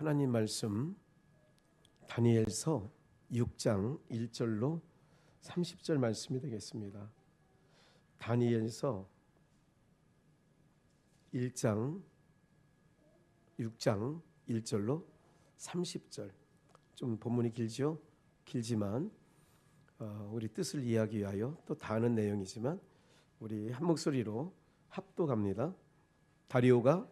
하나님 말씀 다니엘서 6장 1절로 30절 말씀이 되겠습니다. 다니엘서 6장 1절로 30절. 좀 본문이 길죠? 길지만 우리 뜻을 이해하기 위하여 또 다 아는 내용이지만 우리 한 목소리로 합독합니다. 다리오가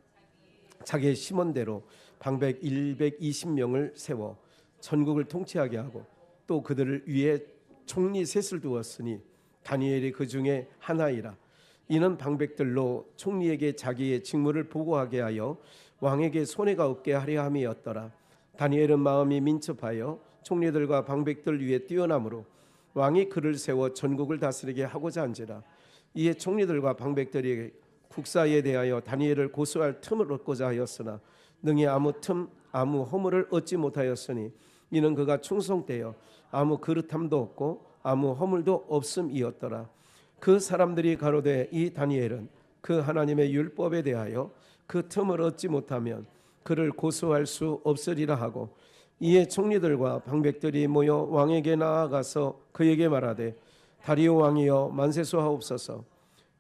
자기의 심원대로 방백 120명을 세워 전국을 통치하게 하고 또 그들을 위에 총리 셋을 두었으니 다니엘이 그 중에 하나이라. 이는 방백들로 총리에게 자기의 직무를 보고하게 하여 왕에게 손해가 없게 하려 함이었더라. 다니엘은 마음이 민첩하여 총리들과 방백들 위에 뛰어나므로 왕이 그를 세워 전국을 다스리게 하고자 한지라. 이에 총리들과 방백들이 국사에 대하여 다니엘을 고소할 틈을 얻고자 하였으나 능히 아무 틈 아무 허물을 얻지 못하였으니 이는 그가 충성되어 아무 그릇함도 없고 아무 허물도 없음이었더라. 그 사람들이 가로되 이 다니엘은 그 하나님의 율법에 대하여 그 틈을 얻지 못하면 그를 고소할 수 없으리라 하고, 이에 총리들과 방백들이 모여 왕에게 나아가서 그에게 말하되 다리오 왕이여 만세수하옵소서.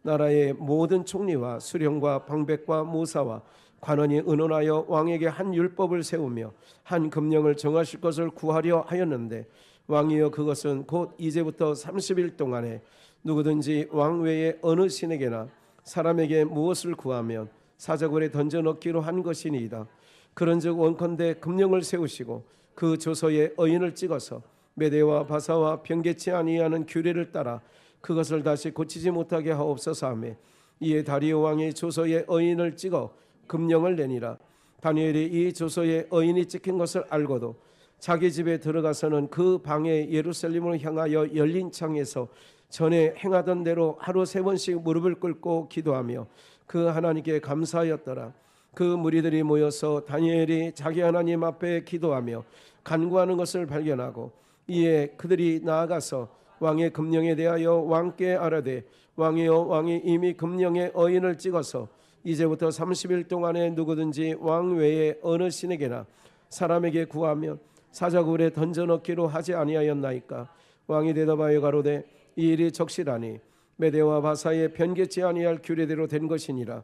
나라의 모든 총리와 수령과 방백과 모사와 관원이 의논하여 왕에게 한 율법을 세우며 한 금령을 정하실 것을 구하려 하였는데 왕이여 그것은 곧 이제부터 30일 동안에 누구든지 왕 외에 어느 신에게나 사람에게 무엇을 구하면 사자굴에 던져 넣기로 한 것이니이다. 그런즉 원컨대 금령을 세우시고 그 조서에 어인을 찍어서 메대와 바사와 변개치 아니하는 규례를 따라 그것을 다시 고치지 못하게 하옵소서 하매, 이에 다리오 왕이 조서에 어인을 찍어 금령을 내니라. 다니엘이 이 조서에 어인이 찍힌 것을 알고도 자기 집에 들어가서는 그 방에 예루살렘으로 향하여 열린 창에서 전에 행하던 대로 하루 3번씩 무릎을 꿇고 기도하며 그 하나님께 감사하였더라. 그 무리들이 모여서 다니엘이 자기 하나님 앞에 기도하며 간구하는 것을 발견하고, 이에 그들이 나아가서 왕의 금령에 대하여 왕께 아뢰되 왕이여 왕이 이미 금령의 어인을 찍어서 이제부터 30일 동안에 누구든지 왕 외에 어느 신에게나 사람에게 구하면 사자굴에 던져 넣기로 하지 아니하였나이까. 왕이 대답하여 가로되 이 일이 적실하니 메대와 바사에 변개치 아니할 규례대로 된 것이니라.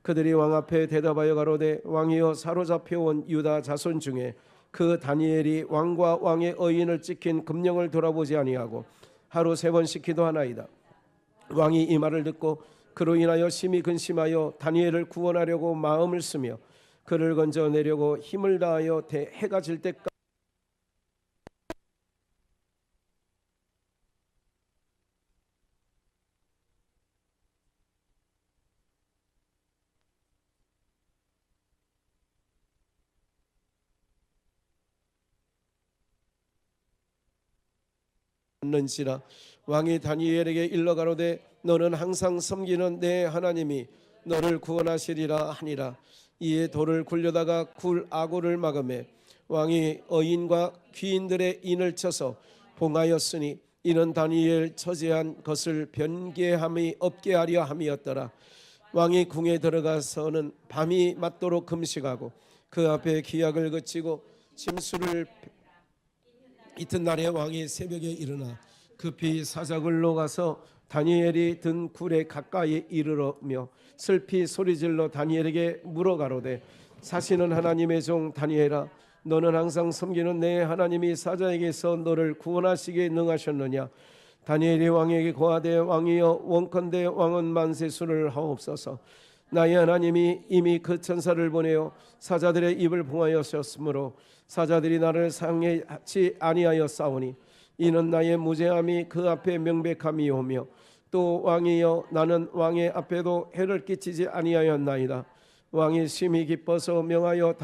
그들이 왕 앞에 대답하여 가로되 왕이여 사로잡혀온 유다 자손 중에 그 다니엘이 왕과 왕의 어인을 찍힌 금령을 돌아보지 아니하고 하루 3번씩 기도하나이다. 왕이 이 말을 듣고 그로 인하여 심히 근심하여 다니엘을 구원하려고 마음을 쓰며 그를 건져내려고 힘을 다하여 해가 질 때까지 는지라. 왕이 다니엘에게 일러 가로되 너는 항상 섬기는 내 하나님이 너를 구원하시리라 하니라. 이에 돌을 굴려다가 굴 아고를 막음에 왕이 어인과 귀인들의 인을 쳐서 봉하였으니 이는 다니엘 처지한 것을 변개함이 없게 하려 함이었더라. 왕이 궁에 들어가서는 밤이 맞도록 금식하고 그 앞에 기약을 그치고 침수를 이튿날에 왕이 새벽에 일어나 급히 사자굴로 가서 다니엘이 든 굴에 가까이 이르러며 슬피 소리질러 다니엘에게 물어 가로되 사시는 하나님의 종 다니엘아, 너는 항상 섬기는 내 하나님이 사자에게서 너를 구원하시기에 능하셨느냐. 다니엘이 왕에게 고하되 왕이여 원컨대 왕은 만세수를 하옵소서. 나의 하나님이 이미 그 천사를 보내어 사자들의 입을 봉하였으므로 사자들이 나를 상해하지 아니하였사오니 이는 나의 무죄함이 그 앞에 명백함이오며 또 왕이여 나는 왕의 앞에도 해를 끼치지 아니하였나이다. 왕이 심히 기뻐서 명하여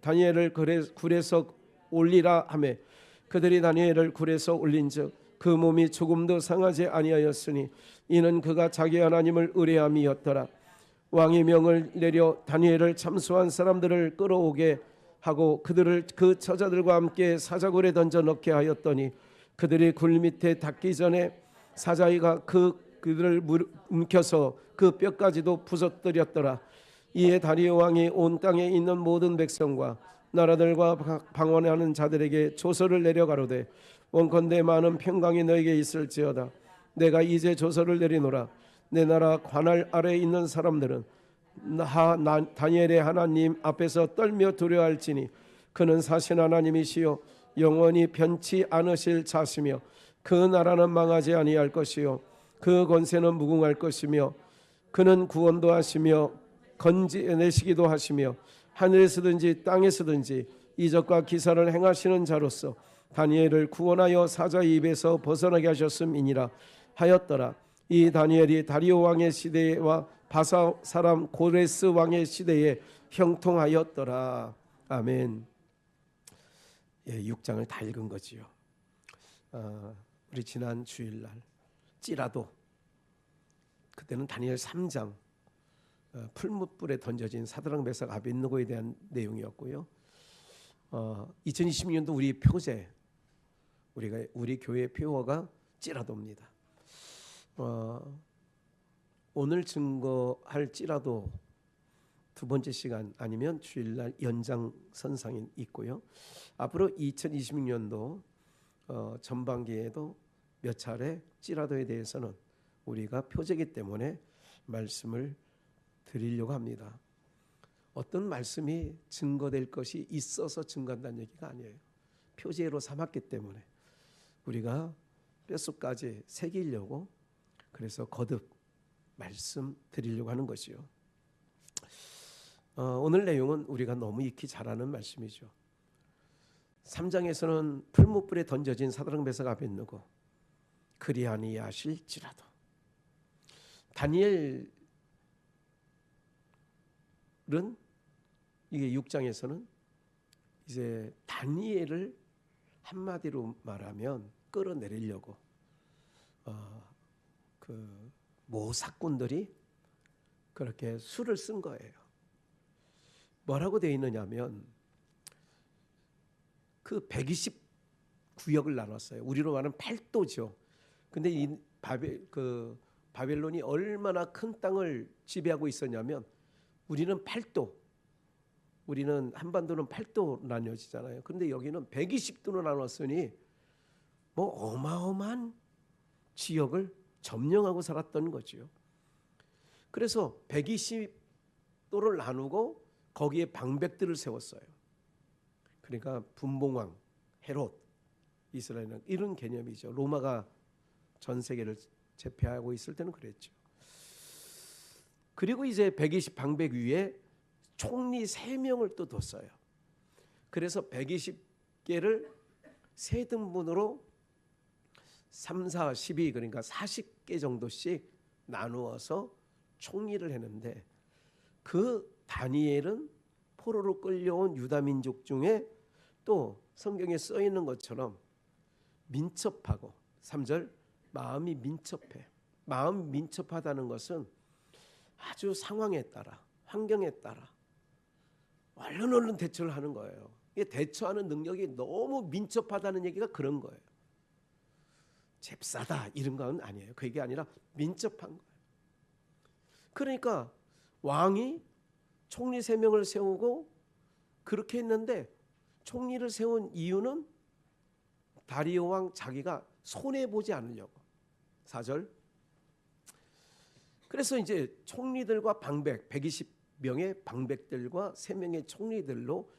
다니엘을 굴에서 올리라 하매 그들이 다니엘을 굴에서 올린즉 그 몸이 조금도 상하지 아니하였으니 이는 그가 자기 하나님을 의뢰함이었더라. 왕이 명을 내려 다니엘을 참수한 사람들을 끌어오게 하고 그들을 그 처자들과 함께 사자굴에 던져 넣게 하였더니 그들이 굴 밑에 닿기 전에 사자이가 그들을 움켜서 그 뼈까지도 부서뜨렸더라. 이에 다리오 왕이 온 땅에 있는 모든 백성과 나라들과 방언하는 자들에게 조서를 내려 가로되 원컨대 많은 평강이 너에게 있을지어다. 내가 이제 조서를 내리노라. 내 나라 관할 아래에 있는 사람들은 다니엘의 하나님 앞에서 떨며 두려워할지니 그는 사신 하나님이시요 영원히 변치 않으실 자시며 그 나라는 망하지 아니할 것이요 그 권세는 무궁할 것이며 그는 구원도 하시며 건지내시기도 하시며 하늘에서든지 땅에서든지 이적과 기사를 행하시는 자로서 다니엘을 구원하여 사자의 입에서 벗어나게 하셨음이니라 하였더라. 이 다니엘이 다리오 왕의 시대와 바사 사람 고레스 왕의 시대에 형통하였더라. 아멘. 예, 6장을 다 읽은 거지요. 우리 지난 주일날 찌라도 그때는 다니엘 3장 풀무불에 던져진 사드락 메삭 아벳느고에 대한 내용이었고요. 2026년도 우리 표제 우리 교회 표어가 찌라도입니다. 오늘 증거할지라도 두 번째 시간 아니면 주일날 연장선상이 있고요. 앞으로 2026년도 전반기에도 몇 차례 찌라도에 대해서는 우리가 표제이기 때문에 말씀을 드리려고 합니다. 어떤 말씀이 증거될 것이 있어서 증거한다는 얘기가 아니에요. 표제로 삼았기 때문에 우리가 뼛속까지 새기려고 그래서 거듭 말씀 드리려고 하는 것이요. 오늘 내용은 우리가 너무 익히 잘 아는 말씀이죠. 3장에서는 풀무불에 던져진 사드락 메삭 아벳느고 그리하니 하실지라도 다니엘은 이게 6장에서는 이제 다니엘을 한마디로 말하면 끌어내리려고 그 모사꾼들이 그렇게 수를 쓴 거예요. 뭐라고 되어 있느냐면 그 129역을 나눴어요. 우리로 말하면 8도죠. 근데 이 바벨론이 얼마나 큰 땅을 지배하고 있었냐면 우리는 8도, 우리는 한반도는 8도 나뉘어지잖아요. 그런데 여기는 120도로 나눴으니 뭐 어마어마한 지역을 점령하고 살았던 거죠. 그래서 120도를 나누고 거기에 방백들을 세웠어요. 그러니까 분봉왕, 헤롯, 이스라엘은 이런 개념이죠. 로마가 전 세계를 제패하고 있을 때는 그랬죠. 그리고 이제 120 방백 위에 총리 3명을 또 뒀어요. 그래서 120개를 세 등분으로 3, 4, 12 그러니까 40개 정도씩 나누어서 총리를 했는데 그 다니엘은 포로로 끌려온 유다 민족 중에 또 성경에 써 있는 것처럼 민첩하고 3절 마음이 민첩해. 마음 민첩하다는 것은 아주 상황에 따라 환경에 따라 얼른 대처를 하는 거예요. 이게 대처하는 능력이 너무 민첩하다는 얘기가 그런 거예요. 잽싸다 이런 건 아니에요. 그게 아니라 민첩한 거예요. 그러니까 왕이 총리 3명을 세우고 그렇게 했는데 총리를 세운 이유는 다리오 왕 자기가 손해보지 않으려고. 4절 그래서 이제 총리들과 방백 120명의 방백들과 3명의 총리들로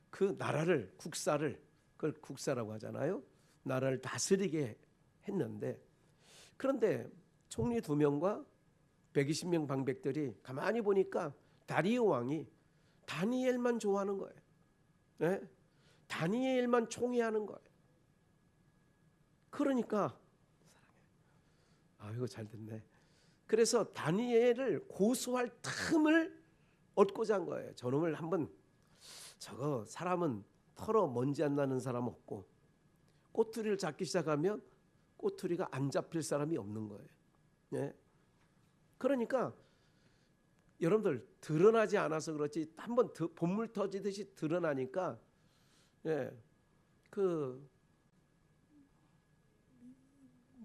그 나라를 국사를 그걸 국사라고 하잖아요. 나라를 다스리게 했는데 그런데 총리 2명과 120명 방백들이 가만히 보니까 다리오 왕이 다니엘만 좋아하는 거예요. 네? 다니엘만 총애하는 거예요. 그러니까 이거 잘 됐네. 그래서 다니엘을 고소할 틈을 얻고자 한 거예요. 저놈을 한번 저거 사람은 털어 먼지 안 나는 사람 없고 꼬투리를 잡기 시작하면 꼬투리가 안 잡힐 사람이 없는 거예요. 네? 그러니까 여러분들 드러나지 않아서 그렇지 한번 본물 터지듯이 드러나니까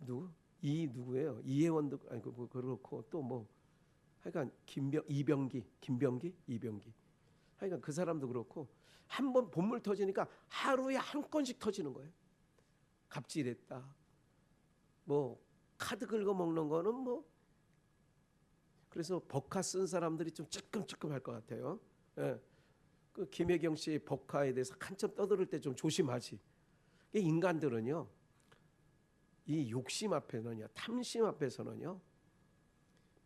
누구예요? 이혜원도 아니고 그렇고 또 뭐 하여간 김병기 하여간 그 사람도 그렇고 한 번 본물 터지니까 하루에 한 건씩 터지는 거예요. 갑질했다. 뭐 카드 긁어 먹는 거는 뭐 그래서 법카 쓴 사람들이 좀 찔끔찔끔할 것 같아요. 예. 그 김혜경 씨 법카에 대해서 한참 떠들을 때 좀 조심하지. 인간들은요, 이 욕심 앞에는요, 탐심 앞에서는요,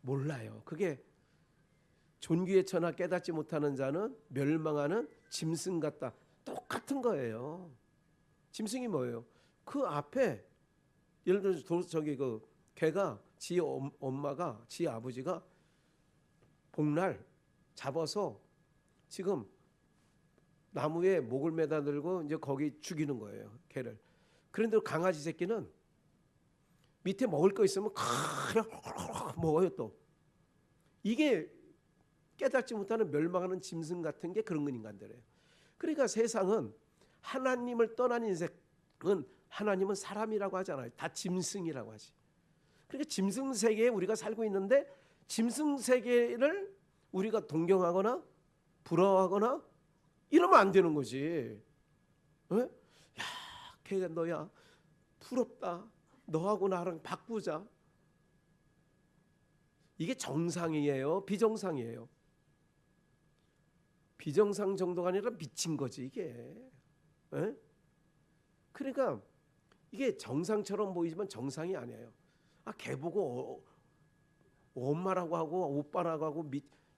몰라요. 그게 존귀의 천하 깨닫지 못하는 자는 멸망하는 짐승 같다. 똑같은 거예요. 짐승이 뭐예요? 그 앞에 예를 들어서 저기 그 개가 지 엄마가 지 아버지가 복날 잡아서 지금 나무에 목을 매다 들고 이제 거기 죽이는 거예요, 개를. 그런데 강아지 새끼는 밑에 먹을 거 있으면 그냥 먹어요 또. 이게 깨닫지 못하는 멸망하는 짐승 같은 게 그런 인간들이에요. 그러니까 세상은 하나님을 떠난 인생은 하나님은 사람이라고 하잖아요. 다 짐승이라고 하지. 그러니까 짐승 세계에 우리가 살고 있는데 짐승 세계를 우리가 동경하거나 부러워하거나 이러면 안 되는 거지. 에? 야, 걔가 너야 부럽다. 너하고 나랑 바꾸자. 이게 정상이에요? 비정상이에요? 비정상 정도가 아니라 미친 거지 이게. 에? 그러니까 이게 정상처럼 보이지만 정상이 아니에요. 아, 걔 보고 엄마라고 하고 오빠라고 하고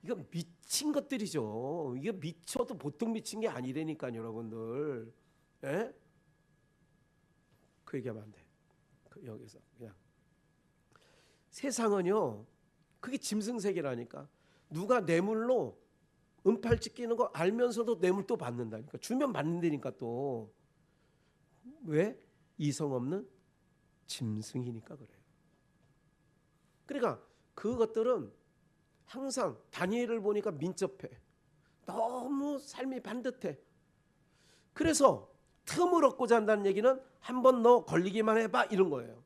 이거 미친 것들이죠. 이게 미쳐도 보통 미친 게 아니라니까요, 여러분들. 에? 그 얘기하면 안 돼. 여기서 그냥 세상은요, 그게 짐승 세계라니까. 누가 뇌물로 은팔 찍히는 거 알면서도 뇌물 또 받는다니까. 주면 받는다니까 또. 왜? 이성 없는 짐승이니까 그래요. 그러니까 그것들은 항상 다니엘을 보니까 민첩해. 너무 삶이 반듯해. 그래서 틈을 얻고자 한다는 얘기는 한번 너 걸리기만 해봐 이런 거예요.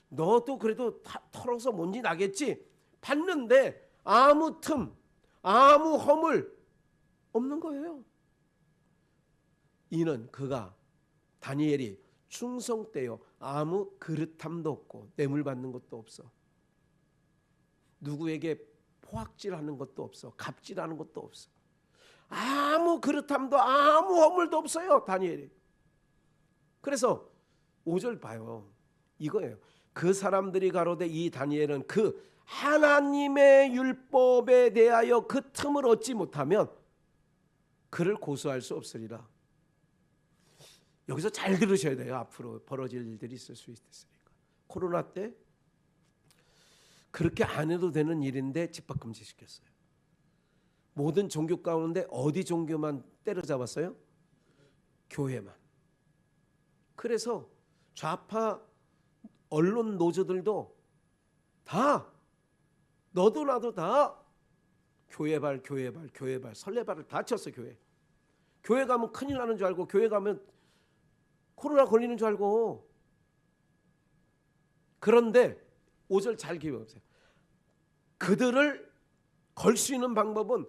너도 그래도 털어서 뭔지 나겠지. 봤는데 아무 틈, 아무 허물 없는 거예요. 이는 그가 다니엘이 충성되어 아무 그릇함도 없고 뇌물 받는 것도 없어. 누구에게 포악질하는 것도 없어. 갑질하는 것도 없어. 아무 그릇함도 아무 허물도 없어요, 다니엘이. 그래서 5절 봐요. 이거예요. 그 사람들이 가로되 이 다니엘은 그 하나님의 율법에 대하여 그 틈을 얻지 못하면 그를 고소할 수 없으리라. 여기서 잘 들으셔야 돼요. 앞으로 벌어질 일들이 있을 수 있으니까. 코로나 때 그렇게 안 해도 되는 일인데 집합금지 시켰어요. 모든 종교 가운데 어디 종교만 때려잡았어요? 교회만. 그래서 좌파 언론 노조들도 다 너도 나도 다 교회발 설레발을 다 쳤어. 교회 가면 큰일 나는 줄 알고, 교회 가면 코로나 걸리는 줄 알고. 그런데 5절 잘 기억해보세요. 그들을 걸 수 있는 방법은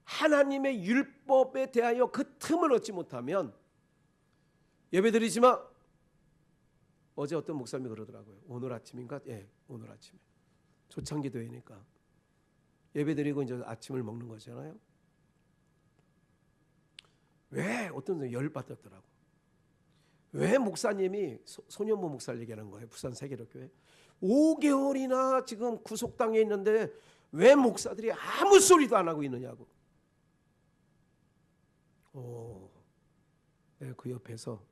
하나님의 율법에 대하여 그 틈을 얻지 못하면 예배드리지 마. 어제 어떤 목사님이 그러더라고요. 오늘 아침인가? 예, 오늘 아침에. 초창기도회니까 예배드리고 이제 아침을 먹는 거잖아요. 왜? 어떤 사람이 열받았더라고. 왜 목사님이 소년모 목사를 얘기하는 거예요. 부산 세계력교회. 5개월이나 지금 구속당해 있는데 왜 목사들이 아무 소리도 안 하고 있느냐고. 그 옆에서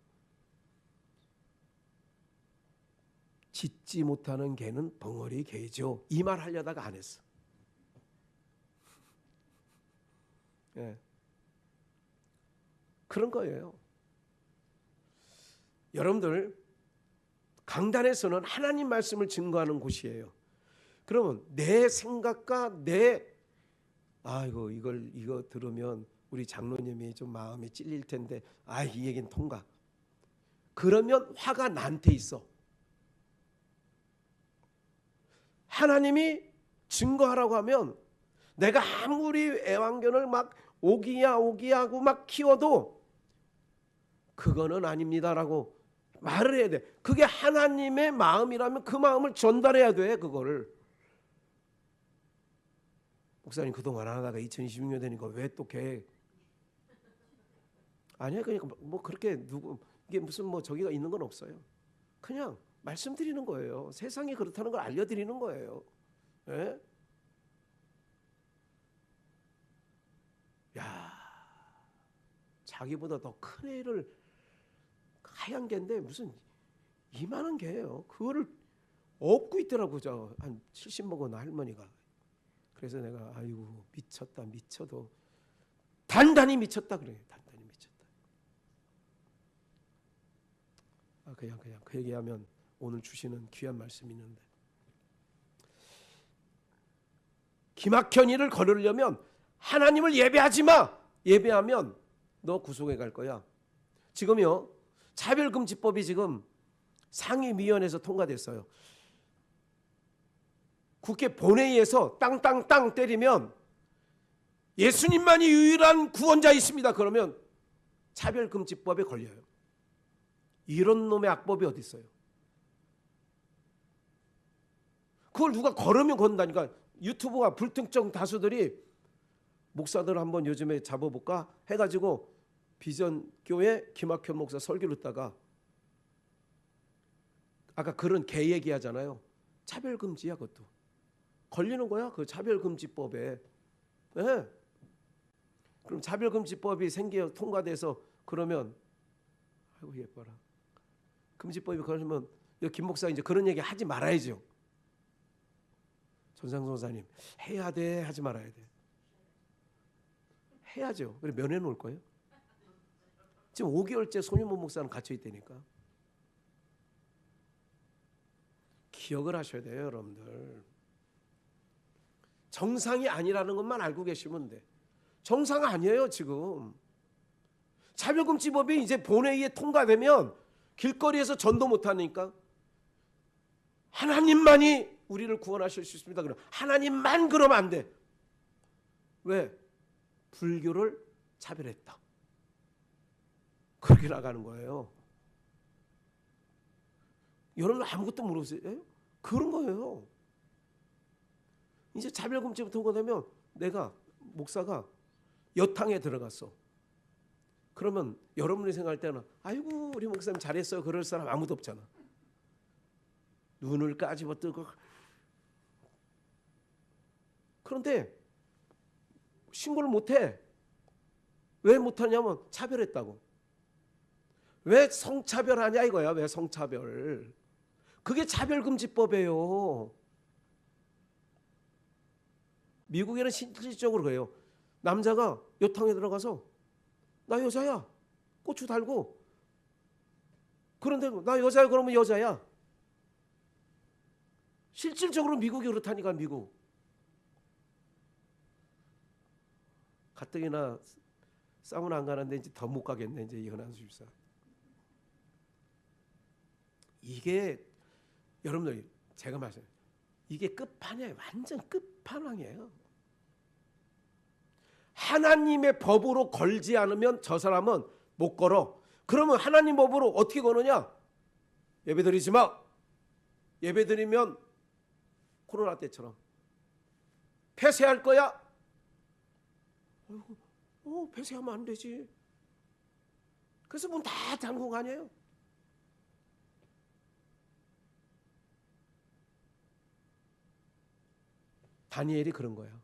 짖지 못하는 개는 벙어리 개죠. 이 말 하려다가 안 했어. 예. 그런 거예요. 여러분들, 강단에서는 하나님 말씀을 증거하는 곳이에요. 그러면 내 생각과 이거 들으면 우리 장로님이 좀 마음이 찔릴 텐데, 이 얘기는 통과. 그러면 화가 나한테 있어. 하나님이 증거하라고 하면 내가 아무리 애완견을 막 오기야 오기하고 막 키워도 그거는 아닙니다라고 말을 해야 돼. 그게 하나님의 마음이라면 그 마음을 전달해야 돼. 그거를. 목사님 그동안 안 하다가 2026년 되니까 왜 또 계획? 아니야. 그러니까 뭐 그렇게 이게 무슨 뭐 저기가 있는 건 없어요. 그냥 말씀드리는 거예요. 세상이 그렇다는 걸 알려드리는 거예요. 예? 야, 자기보다 더 큰 애를 하얀 개인데 무슨 이만한 개예요. 그거를 업고 있더라고. 한 70 먹은 할머니가. 그래서 내가 아이고 미쳤다 미쳐도 단단히 미쳤다 그래. 단단히 미쳤다. 그냥 그 얘기하면 오늘 주시는 귀한 말씀이 있는데, 기막힌 일을 거르려면 하나님을 예배하지 마. 예배하면 너 구속에 갈 거야. 지금요 차별금지법이 지금 상임위원회에서 통과됐어요. 국회 본회의에서 땅땅땅 때리면 예수님만이 유일한 구원자이십니다. 그러면 차별금지법에 걸려요. 이런 놈의 악법이 어디 있어요? 그걸 누가 걸으면 건다니까. 유튜브가 불특정 다수들이 목사들 한번 요즘에 잡아볼까 해가지고 비전교회 김학현 목사 설교를 듣다가 아까 그런 개 얘기하잖아요. 차별금지야. 그것도 걸리는 거야. 그 차별금지법에. 네. 그럼 차별금지법이 통과돼서 그러면 아이고 예뻐라. 금지법이 걸리면 김 목사 이제 그런 얘기 하지 말아야죠. 전상선 목사님 해야 돼 하지 말아야 돼. 해야죠. 그래 면회 놓을 거예요. 지금 5개월째 손윤모 목사는 갇혀 있다니까. 기억을 하셔야 돼요, 여러분들. 정상이 아니라는 것만 알고 계시면 돼. 정상 아니에요, 지금. 차별금지법이 이제 본회의에 통과되면 길거리에서 전도 못하니까 하나님만이 우리를 구원하실 수 있습니다. 그럼 하나님만 그러면 안 돼. 왜? 불교를 차별했다. 그렇게 나가는 거예요. 여러분 아무것도 모르세요? 그런 거예요. 이제 차별금지법 통과되면 내가 목사가 여탕에 들어갔어. 그러면 여러분이 생각할 때는 아이고 우리 목사님 잘했어요. 그럴 사람 아무도 없잖아. 눈을 까집어 뜨고. 그런데 신고를 못해. 왜 못하냐면 차별했다고. 왜 성차별하냐 이거야. 왜 성차별. 그게 차별금지법이에요. 미국에는 실질적으로 그래요. 남자가 여탕에 들어가서 나 여자야. 고추 달고. 그런데 나 여자야 그러면 여자야. 실질적으로 미국이 그렇다니까. 미국. 가뜩이나 싸움 안 가는데 이제 더 못 가겠네. 이제 이현한 수집사. 이게 여러분들 제가 말씀 이게 끝판이에요. 완전 끝판왕이에요. 하나님의 법으로 걸지 않으면 저 사람은 못 걸어. 그러면 하나님 법으로 어떻게 거느냐? 예배드리지 마. 예배드리면 코로나 때처럼 폐쇄할 거야. 폐쇄하면 안 되지. 그래서 문 다 잠그고 가네요. 다니엘이 그런 거예요.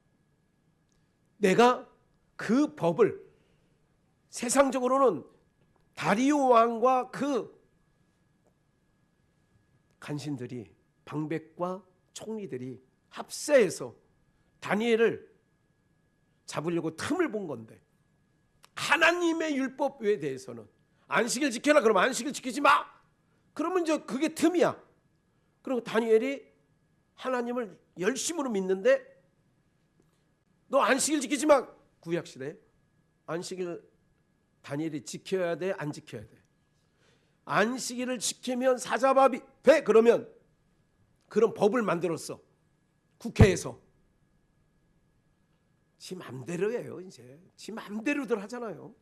내가 그 법을 세상적으로는 다리오 왕과 그 간신들이 방백과 총리들이 합세해서 다니엘을 잡으려고 틈을 본 건데 하나님의 율법에 대해서는 안식일 지켜라. 그러면 안식일 지키지 마. 그러면 이제 그게 틈이야. 그리고 다니엘이 하나님을 열심으로 믿는데 너 안식일 지키지 마. 구약시대 안식일 다니엘이 지켜야 돼? 안 지켜야 돼? 안식일을 지키면 사자밥이 돼? 그러면 그런 법을 만들었어. 국회에서. 지 맘대로예요. 이제 지 맘대로들 하잖아요.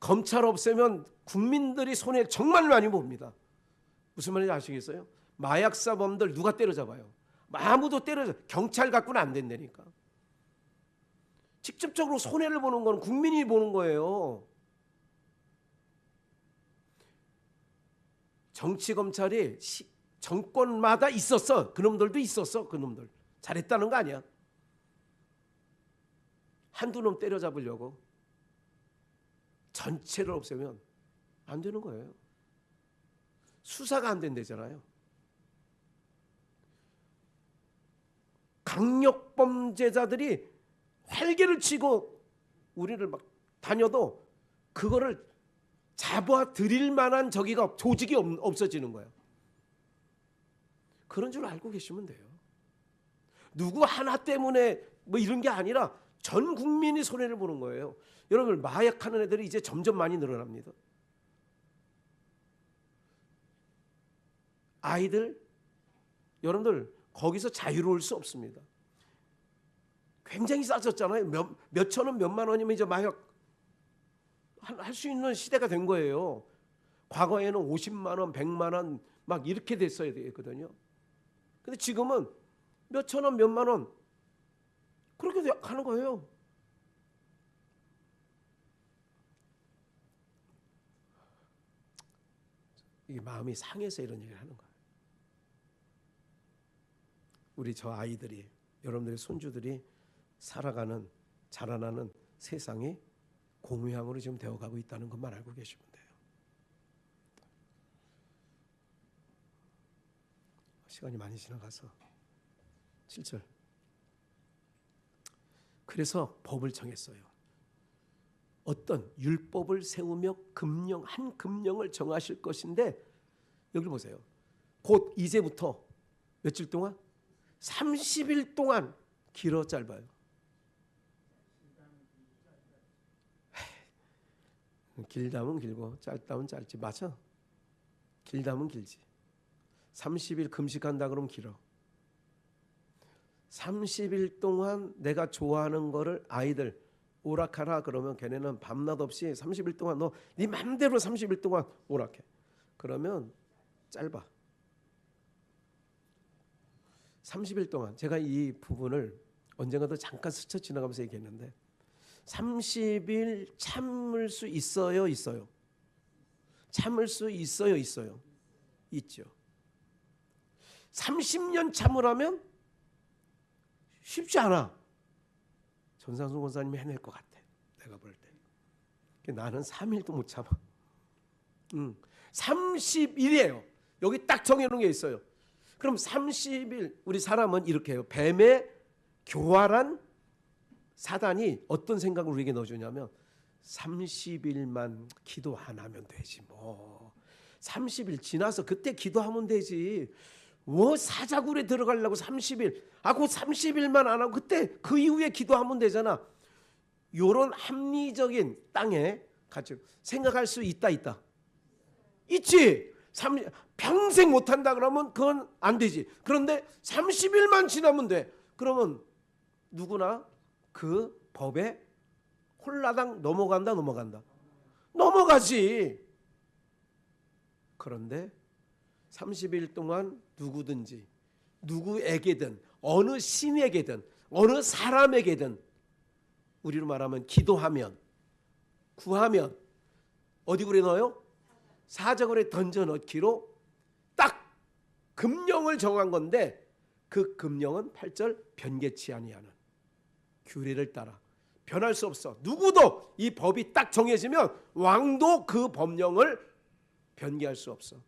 검찰 없애면 국민들이 손해 정말 많이 봅니다. 무슨 말인지 아시겠어요? 마약사범들 누가 때려잡아요? 아무도 때려잡아요. 경찰 갖고는 안 된다니까. 직접적으로 손해를 보는 건 국민이 보는 거예요. 정치 검찰이 정권마다 있었어. 그놈들도 있었어. 그놈들 잘했다는 거 아니야. 한두 놈 때려잡으려고 전체를 없애면 안 되는 거예요. 수사가 안 된다잖아요. 강력범죄자들이 활개를 치고 우리를 막 다녀도 그거를 잡아들일 만한 조직이 없어지는 거예요. 그런 줄 알고 계시면 돼요. 누구 하나 때문에 뭐 이런 게 아니라 전 국민이 손해를 보는 거예요. 여러분, 마약하는 애들이 이제 점점 많이 늘어납니다. 아이들, 여러분들 거기서 자유로울 수 없습니다. 굉장히 싸졌잖아요. 몇천 원, 몇만 원이면 이제 마약 할 수 있는 시대가 된 거예요. 과거에는 50만 원, 100만 원 막 이렇게 됐어야 되거든요. 근데 지금은 몇천 원, 몇만 원 그렇게 하는 거예요. 이게 마음이 상해서 이런 얘기를 하는 거예요. 우리 저 아이들이, 여러분들의 손주들이 살아가는, 자라나는 세상이 공유향으로 지금 되어가고 있다는 것만 알고 계시면 돼요. 시간이 많이 지나가서 7절. 그래서 법을 정했어요. 어떤 율법을 세우며 한 금령을 정하실 것인데, 여기 보세요. 곧 이제부터 며칠 동안? 30일 동안. 길어 짧아요? 길다면 길고 짧다면 짧지. 맞아. 길다면 길지. 30일 금식한다 그러면 길어. 30일 동안 내가 좋아하는 거를 아이들 오락하라 그러면 걔네는 밤낮 없이 30일 동안 너 네 맘대로 30일 동안 오락해. 그러면 짧아. 30일 동안 제가 이 부분을 언젠가도 잠깐 스쳐 지나가면서 얘기했는데 30일 참을 수 있어요? 있어요? 참을 수 있어요? 있어요? 있죠. 30년 참으라면 쉽지 않아. 전상순 권사님이 해낼 것 같아. 내가 볼 때. 나는 3일도 못 참아. 30일이에요. 여기 딱 정해놓은 게 있어요. 그럼 30일, 우리 사람은 이렇게 해요. 뱀의 교활한 사단이 어떤 생각을 우리에게 넣어주냐면 30일만 기도 안 하면 되지 뭐. 30일 지나서 그때 기도하면 되지. 뭐 사자굴에 들어가려고 30일. 그 30일만 안 하고 그때 그 이후에 기도하면 되잖아. 요런 합리적인 땅에 같이 생각할 수 있다. 있지. 평생 못한다 그러면 그건 안 되지. 그런데 30일만 지나면 돼. 그러면 누구나 그 법에 홀라당 넘어가지. 그런데 30일 동안 누구든지 누구에게든 어느 신에게든 어느 사람에게든 우리로 말하면 기도하면 구하면 어디 굴에 넣어요? 사자굴에 던져 넣기로 딱 금령을 정한 건데 그 금령은 8절 변개치 아니하는 규례를 따라 변할 수 없어. 누구도 이 법이 딱 정해지면 왕도 그 법령을 변개할 수 없어.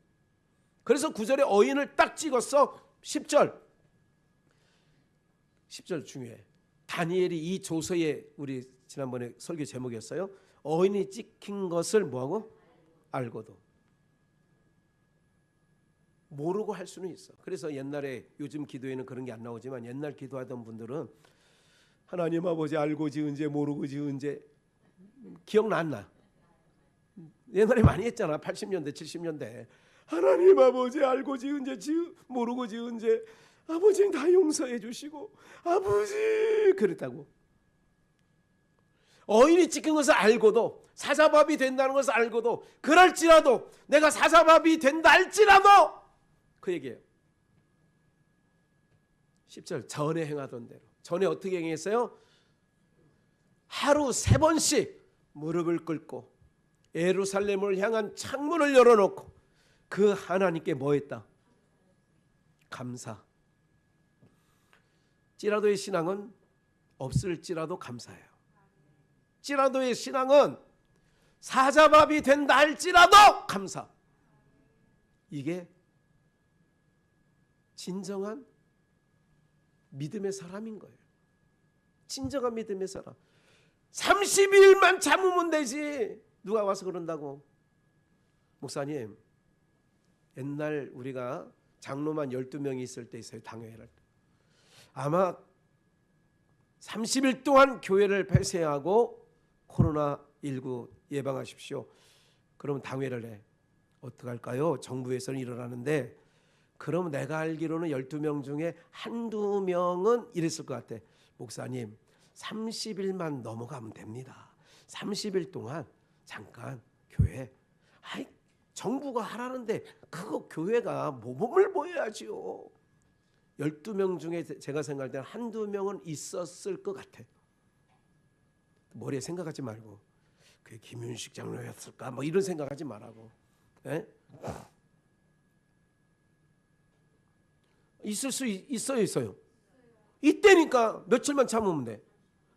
그래서 9절에 어인을 딱 찍었어. 10절 중요해. 다니엘이 이 조서에 우리 지난번에 설교 제목이었어요. 어인이 찍힌 것을 뭐하고? 알고도. 모르고 할 수는 있어. 그래서 옛날에 요즘 기도에는 그런 게 안 나오지만 옛날 기도하던 분들은 하나님 아버지 알고 지은 죄 모르고 지은 죄 기억나? 옛날에 많이 했잖아. 80년대 70년대 하나님 아버지 알고 지은 죄 모르고 지은 죄 아버지는 다 용서해 주시고 아버지 그랬다고. 어인이 찍힌 것을 알고도, 사자밥이 된다는 것을 알고도, 그럴지라도 내가 사자밥이 된다 할지라도 그 얘기예요. 10절 전에 행하던 대로. 전에 어떻게 행했어요? 하루 3번씩 무릎을 꿇고 예루살렘을 향한 창문을 열어놓고 그 하나님께 뭐 했다? 감사. 찌라도의 신앙은 없을지라도 감사해요. 찌라도의 신앙은 사자밥이 된다 할지라도 감사. 이게 진정한 믿음의 사람인 거예요. 진정한 믿음의 사람. 30일만 참으면 되지. 누가 와서 그런다고. 목사님, 옛날 우리가 장로만 12명이 있을 때 있어요. 당회를. 아마 30일 동안 교회를 폐쇄하고 코로나19 예방하십시오. 그러면 당회를 해. 어떡할까요? 정부에서는 일어나는데, 그럼 내가 알기로는 12명 중에 한두 명은 이랬을 것 같아. 목사님, 30일만 넘어가면 됩니다. 30일 동안 잠깐 교회. 아이, 정부가 하라는데 그거 교회가 모범을 보여야지요. 12명 중에 제가 생각할 때는 한두 명은 있었을 것 같아. 머리에 생각하지 말고 그게 김윤식 장로였을까 뭐 이런 생각하지 말라고. 에? 있을 수 있어요. 이때니까 며칠만 참으면 돼.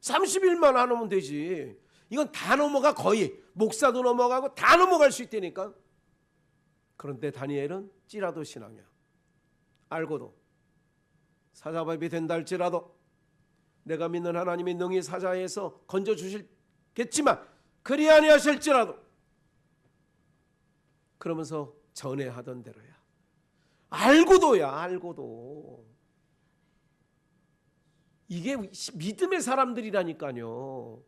30일만 안 하면 되지. 이건 다 넘어가. 거의 목사도 넘어가고 다 넘어갈 수 있다니까. 그런데 다니엘은 찌라도 신앙이야. 알고도 사자밥이 된다 할지라도 내가 믿는 하나님이 능히 사자에서 건져주시겠지만 그리 아니하실지라도, 그러면서 전에 하던 대로야. 알고도야. 알고도. 이게 믿음의 사람들이라니까요.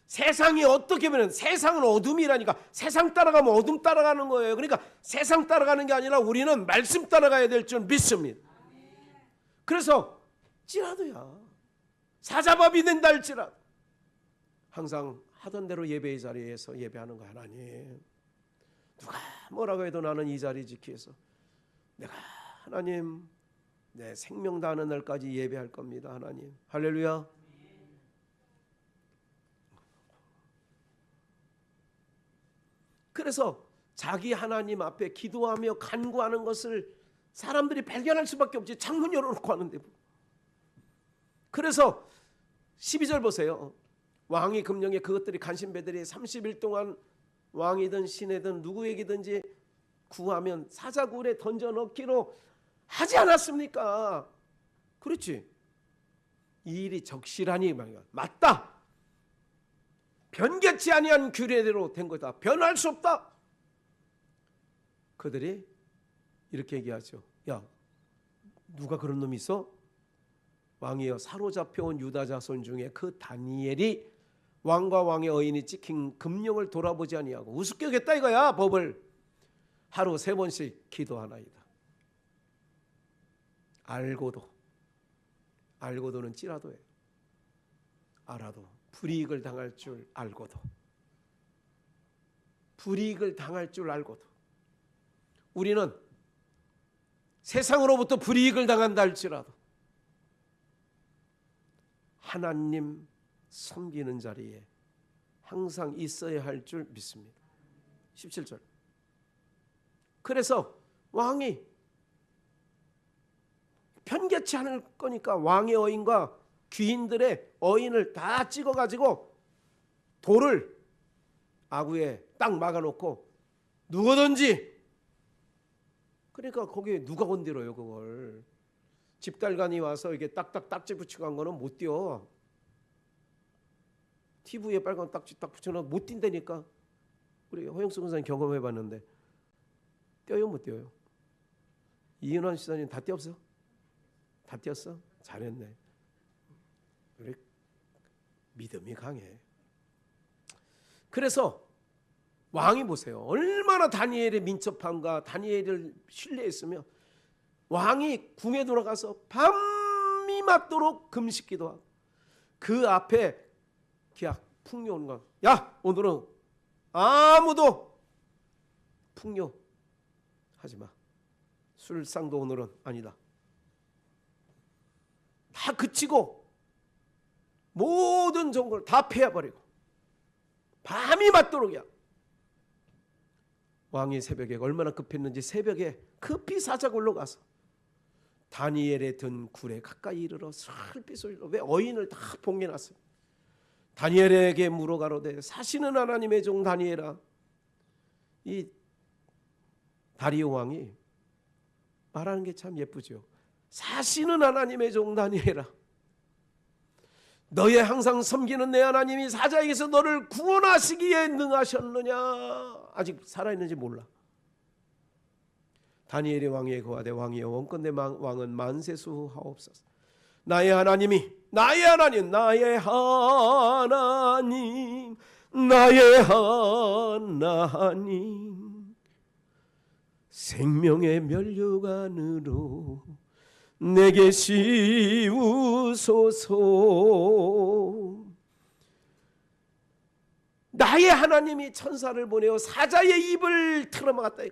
세상이 어떻게 보면 세상은 어둠이라니까. 세상 따라가면 어둠 따라가는 거예요. 그러니까 세상 따라가는 게 아니라 우리는 말씀 따라가야 될 줄 믿습니다. 그래서 찌라도야. 사자밥이 된다 할지라도 항상 하던 대로 예배의 자리에서 예배하는 거. 하나님, 누가 뭐라고 해도 나는 이 자리 지키기 위해서 내가 하나님 내 생명 다하는 날까지 예배할 겁니다. 하나님. 할렐루야. 그래서 자기 하나님 앞에 기도하며 간구하는 것을 사람들이 발견할 수밖에 없지. 창문 열어놓고 하는데. 그래서 12절 보세요. 왕이 금령에 그것들이 간신배들이 30일 동안 왕이든 신이든 누구에게든지 구하면 사자굴에 던져넣기로 하지 않았습니까? 그렇지. 이 일이 적실하니 말이야. 맞다. 변개치 아니한 규례대로 된 거다. 변할 수 없다. 그들이 이렇게 얘기하죠. 야, 누가 그런 놈이 있어? 왕이여, 사로잡혀온 유다 자손 중에 그 다니엘이 왕과 왕의 어인이 찍힌 금령을 돌아보지 아니하고 우습게 여겼다 이거야. 법을 하루 3번씩 기도하나이다. 알고도는 찌라도예요. 알아도 불이익을 당할 줄 알고도, 불이익을 당할 줄 알고도, 우리는 세상으로부터 불이익을 당한다 할지라도 하나님 섬기는 자리에 항상 있어야 할 줄 믿습니다. 17절. 그래서 왕이 편개치 않을 거니까 왕의 어인과 귀인들의 어인을 다 찍어가지고 돌을 아구에 딱 막아놓고 누구든지, 그러니까 거기에 누가 건드려요 그걸. 집달간이 와서 이게 딱딱 딱지 붙이고 한 거는 못 뛰어. TV에 빨간 딱지 딱 붙여놔 못 뛴다니까. 우리 허영수 권사님 경험해봤는데 뛰어요 못 뛰어요? 이은환 시사님 다 뛰었어? 다 뛰었어? 잘했네. 우리 믿음이 강해. 그래서 왕이 보세요. 얼마나 다니엘의 민첩함과 다니엘을 신뢰했으며 왕이 궁에 들어가서 밤이 맞도록 금식기도 하고 그 앞에 기약 풍요 오는 거. 야, 오늘은 아무도 풍요 하지 마. 술상도 오늘은 아니다. 다 그치고 모든 종걸 다 패해버리고 밤이 맞도록이야. 왕이 새벽에 얼마나 급했는지 새벽에 급히 사자굴로 가서 다니엘의 든 굴에 가까이 이르러 슬피 소리로 왜 어인을 다 봉해놨어요. 다니엘에게 물어가로되 사시는 하나님의 종 다니엘아. 이 다리오 왕이 말하는 게 참 예쁘죠. 사시는 하나님의 종 다니엘아. 너의 항상 섬기는 내 하나님이 사자에게서 너를 구원하시기에 능하셨느냐. 아직 살아있는지 몰라. 다니엘이 왕에게 거하되 왕이여 원컨대 왕은 만세수 하옵소서. 나의 하나님이 나의 하나님 나의 하나님 나의 하나님 생명의 면류관으로 내게 씌우소서. 나의 하나님이 천사를 보내어 사자의 입을 틀어막았다.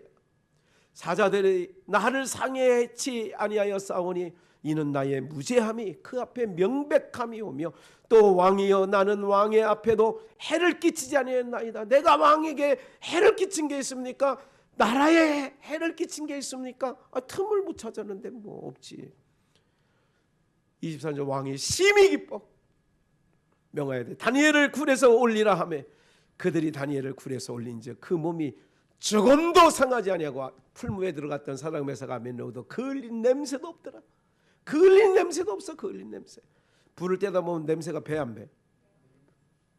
사자들이 나를 상해치 아니하여 싸우니 이는 나의 무죄함이 그 앞에 명백함이 오며 또 왕이여 나는 왕의 앞에도 해를 끼치지 아니하였나이다. 내가 왕에게 해를 끼친 게 있습니까? 나라에 해를 끼친 게 있습니까? 틈을 못 찾았는데 뭐 없지. 24절 왕이 심히 기뻐 명하여 돼 다니엘을 굴에서 올리라 하매 그들이 다니엘을 굴에서 올린즉 그 몸이 조금도 상하지 아니하고 풀무에 들어갔던 사드락 메삭 아벤노고도 그을린 냄새도 없더라. 그을린 냄새도 없어. 그을린 냄새. 불을 떼다 보면 냄새가 배 안 배?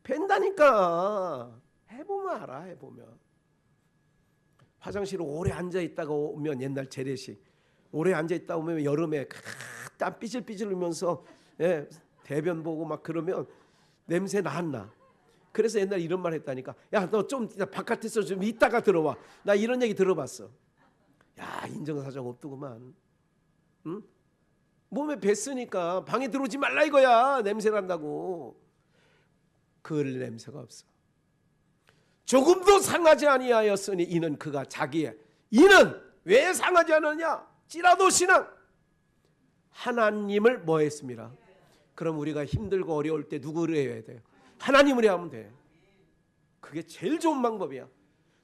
밴다니까. 해보면 알아. 해보면. 화장실에 오래 앉아있다가 오면 옛날 재래식 오래 앉아있다 오면 여름에 땀 삐질삐질 흘면서 대변 보고 막 그러면 냄새 안 나. 그래서 옛날에 이런 말 했다니까. 야, 너 좀 바깥에서 좀 이따가 들어와. 나 이런 얘기 들어봤어. 야, 인정사정 없더구만. 응? 몸에 뱄으니까 방에 들어오지 말라 이거야. 냄새 난다고. 그을 냄새가 없어. 조금도 상하지 아니하였으니 이는 그가 자기의 이는 왜 상하지 않느냐? 찌라도 신앙 하나님을 뭐 했습니다. 그럼 우리가 힘들고 어려울 때 누구를 해야 돼요? 하나님을 해야 하면 돼. 그게 제일 좋은 방법이야.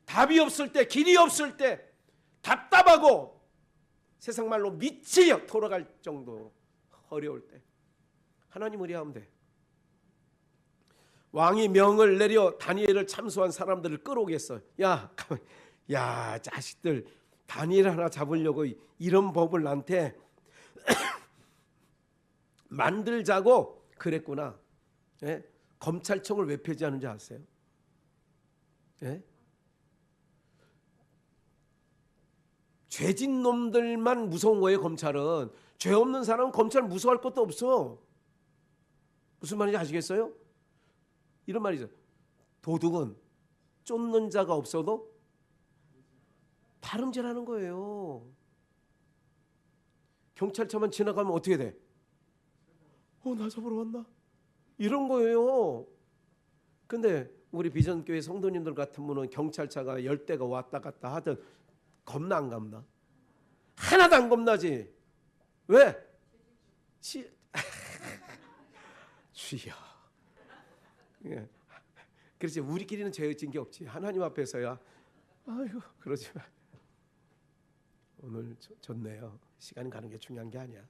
답이 없을 때, 길이 없을 때, 답답하고 세상 말로 미치어 돌아갈 정도로 어려울 때 하나님을 해야 하면 돼. 왕이 명을 내려 다니엘을 참수한 사람들을 끌어오겠어. 야, 자식들 다니엘 하나 잡으려고 이런 법을 나한테 만들자고 그랬구나. 검찰청을 왜 폐지하는지 아세요? 죄진 놈들만 무서운 거예요. 검찰은. 죄 없는 사람은 검찰 무서워할 것도 없어. 무슨 말인지 아시겠어요? 이런 말이죠. 도둑은 쫓는 자가 없어도 다름질하는 거예요. 경찰차만 지나가면 어떻게 돼? 나 잡으러 왔나? 이런 거예요. 근데 우리 비전교회 성도님들 같은 분은 경찰차가 10대가 왔다 갔다 하든 겁나 안 겁나? 하나도 안 겁나지. 왜? 주여. 그렇지. 우리끼리는 죄진 게 없지. 하나님 앞에서야 아이고 그러지 마. 오늘 좋네요. 시간 가는 게 중요한 게 아니야.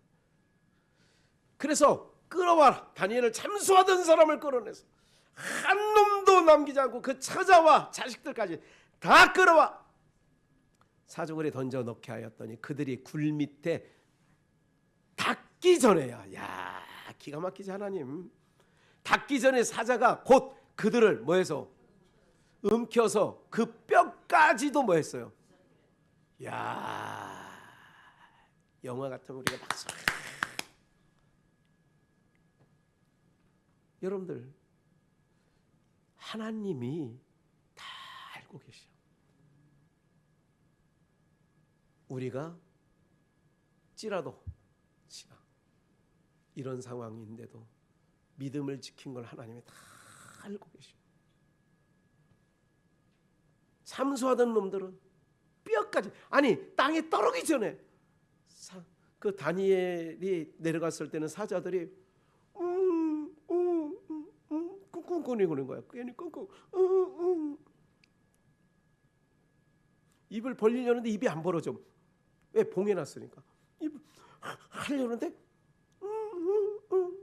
그래서 끌어와라. 다니엘을 참수하던 사람을 끌어내서 한 놈도 남기지 않고 그 처자와 자식들까지 다 끌어와 사족을에 던져 넣게 하였더니 그들이 굴 밑에 닿기 전에야. 야, 기가 막히지 하나님. 닿기 전에 사자가 곧 그들을 뭐해서 움켜서 그 뼈까지도 뭐했어요. 야, 영화 같으면 우리가 박수. 여러분들 하나님이 다 알고 계셔. 우리가 찌라도 이런 상황인데도 믿음을 지킨 걸 하나님이 다 알고 계시고, 참수하던 놈들은 뼈까지, 아니 땅에 떨어지기 전에 그 다니엘이 내려갔을 때는 사자들이 꿍꿍거리는 거야. 괜히 꿍꿍 입을 벌리려는데 입이 안 벌어져. 왜? 봉해놨으니까. 입을 하려는데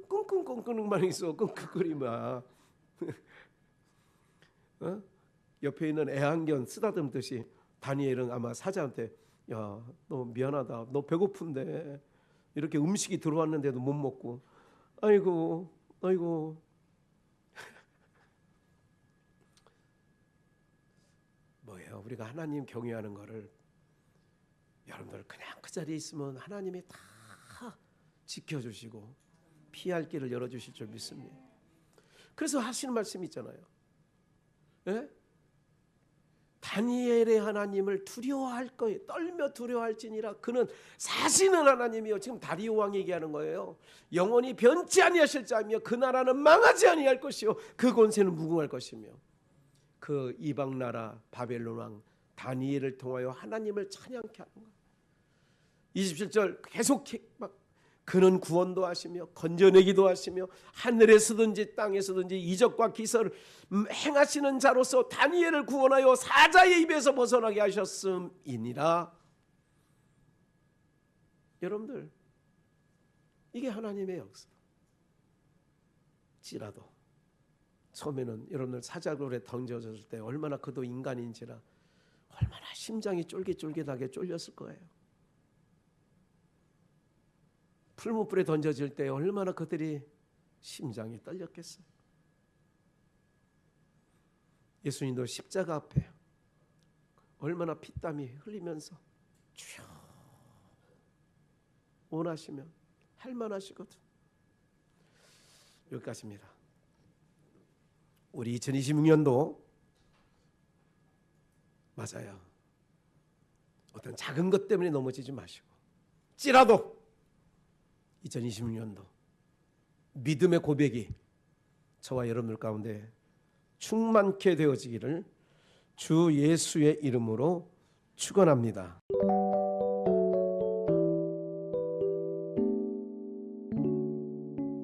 꿍꿍꿍꿍만 있어. 꿍꿍거리마. 옆에 있는 애완견 쓰다듬듯이 다니엘은 아마 사자한테, 야, 너 미안하다. 너 배고픈데 이렇게 음식이 들어왔는데도 못 먹고, 아이고 뭐예요? 우리가 하나님 경외하는 거를, 여러분들 그냥 그 자리에 있으면 하나님이 다 지켜주시고 피할 길을 열어주실 줄 믿습니다. 그래서 하시는 말씀이 있잖아요. 예? 다니엘의 하나님을 두려워할 거예요. 떨며 두려워할지니라. 그는 사시는 하나님이요. 지금 다리오 왕이 얘기하는 거예요. 영원히 변치 아니하실 자이며 그 나라는 망하지 아니할 것이요 그 권세는 무궁할 것이며. 그 이방 나라 바벨론 왕 다니엘을 통하여 하나님을 찬양케 하는 거예요. 27절 계속 막 그는 구원도 하시며 건져내기도 하시며 하늘에서든지 땅에서든지 이적과 기사를 행하시는 자로서 다니엘을 구원하여 사자의 입에서 벗어나게 하셨음이니라. 여러분들, 이게 하나님의 역사. 찌라도 처음에는 여러분들 사자굴에 던져졌을 때 얼마나 그도 인간인지라 얼마나 심장이 쫄깃쫄깃하게 쫄렸을 거예요. 풀무불에 던져질 때 얼마나 그들이 심장이 떨렸겠어요. 예수님도 십자가 앞에 얼마나 피땀이 흘리면서 주여 원하시면 할만하시거든. 여기까지입니다. 우리 2026년도 맞아요. 어떤 작은 것 때문에 넘어지지 마시고 찌라도 2026년도 믿음의 고백이 저와 여러분들 가운데 충만케 되어지기를 주 예수의 이름으로 축원합니다.